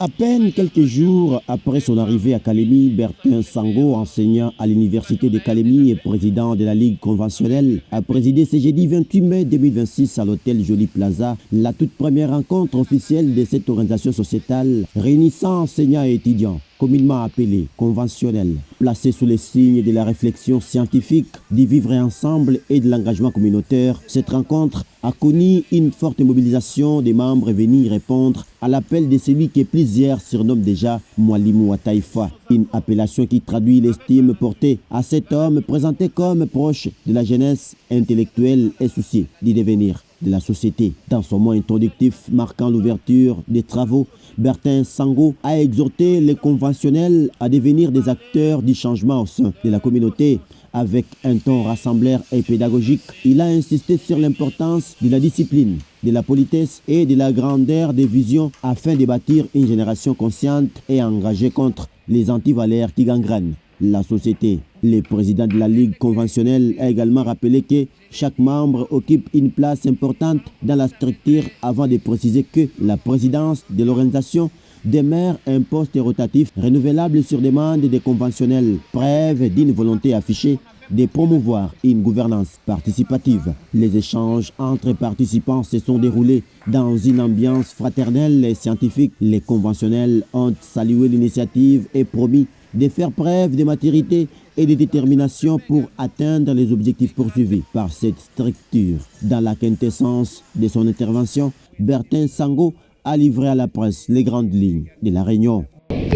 À peine quelques jours après son arrivée à Kalemi, Bertin Sango, enseignant à l'université de Kalemi et président de la Ligue conventionnelle, a présidé ce jeudi 28 mai 2026 à l'hôtel Jolie Plaza la toute première rencontre officielle de cette organisation sociétale réunissant enseignants et étudiants, communément appelée conventionnelle. Placée sous les signes de la réflexion scientifique, du vivre ensemble et de l'engagement communautaire, cette rencontre a connu une forte mobilisation des membres venus répondre à l'appel de celui que plusieurs surnomment déjà Mwalimu wa Taifa, une appellation qui traduit l'estime portée à cet homme présenté comme proche de la jeunesse intellectuelle et soucieux du devenir de la société. Dans son mot introductif marquant l'ouverture des travaux, Bertin Sango a exhorté les conventionnels à devenir des acteurs du changement au sein de la communauté. Avec un ton rassembleur et pédagogique, il a insisté sur l'importance de la discipline, de la politesse et de la grandeur des visions afin de bâtir une génération consciente et engagée contre les antivaleurs qui gangrènent la société. Le président de la Ligue conventionnelle a également rappelé que chaque membre occupe une place importante dans la structure avant de préciser que la présidence de l'organisation demeure un poste rotatif renouvelable sur demande des conventionnels, preuve d'une volonté affichée de promouvoir une gouvernance participative. Les échanges entre participants se sont déroulés dans une ambiance fraternelle et scientifique. Les conventionnels ont salué l'initiative et promis de faire preuve de maturité et de détermination pour atteindre les objectifs poursuivis par cette structure. Dans la quintessence de son intervention, Bertin Sango a livré à la presse les grandes lignes de la réunion.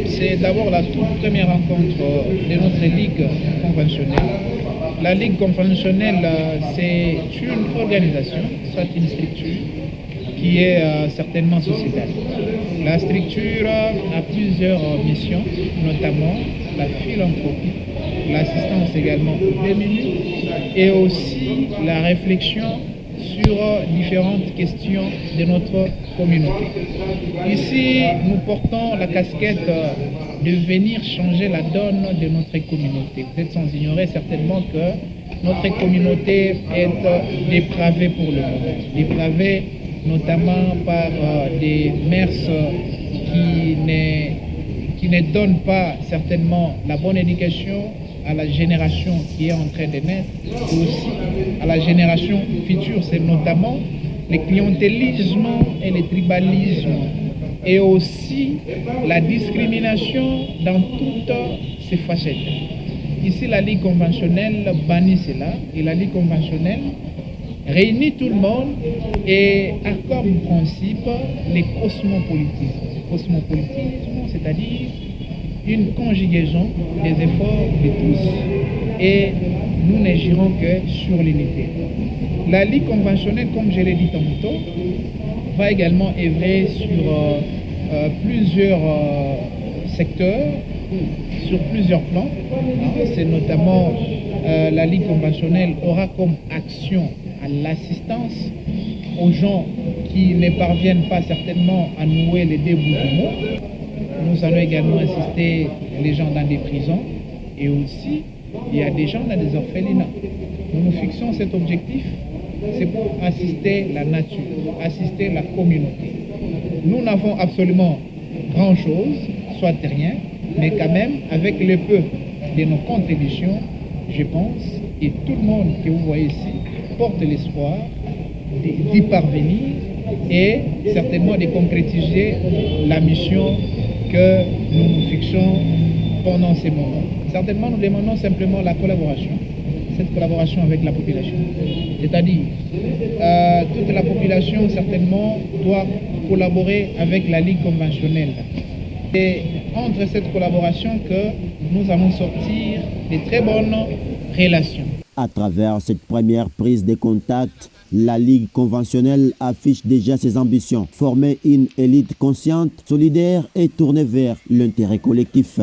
C'est d'abord la toute première rencontre de notre Ligue conventionnelle. La Ligue conventionnelle, c'est une organisation, soit une structure, qui est certainement sociétale. La structure a plusieurs missions, notamment la philanthropie, l'assistance également aux démunis et aussi la réflexion sur différentes questions de notre communauté. Ici, nous portons la casquette de venir changer la donne de notre communauté. Vous êtes sans ignorer certainement que notre communauté est dépravée pour le moment. Dépravée notamment par des mœurs qui ne donnent pas certainement la bonne éducation à la génération qui est en train de naître, et aussi à la génération future. C'est notamment le clientélisme et le tribalisme, et aussi la discrimination dans toutes ses facettes. Ici, la Ligue conventionnelle bannit cela, et la Ligue conventionnelle réunit tout le monde et a comme principe le cosmopolitisme. Cosmopolitisme, c'est-à-dire une conjugaison des efforts de tous, et nous n'agirons que sur l'unité. La Ligue conventionnelle, comme je l'ai dit tantôt, va également œuvrer sur plusieurs secteurs, sur plusieurs plans. C'est notamment la Ligue conventionnelle aura comme action à l'assistance aux gens qui ne parviennent pas certainement à nouer les deux bouts du mot. Nous allons également assister les gens dans des prisons, et aussi il y a des gens dans des orphelinats. Nous fixons cet objectif, c'est pour assister la nature, assister la communauté. Nous n'avons absolument grand-chose, soit rien, mais quand même avec le peu de nos contributions, je pense, et tout le monde que vous voyez ici porte l'espoir d'y parvenir et certainement de concrétiser la mission que nous nous fixons pendant ces moments. Certainement, nous demandons simplement la collaboration, cette collaboration avec la population. C'est-à-dire, toute la population, certainement, doit collaborer avec la Ligue conventionnelle. Et entre cette collaboration que nous allons sortir de très bonnes relations. À travers cette première prise de contact, la Ligue conventionnelle affiche déjà ses ambitions, former une élite consciente, solidaire et tournée vers l'intérêt collectif.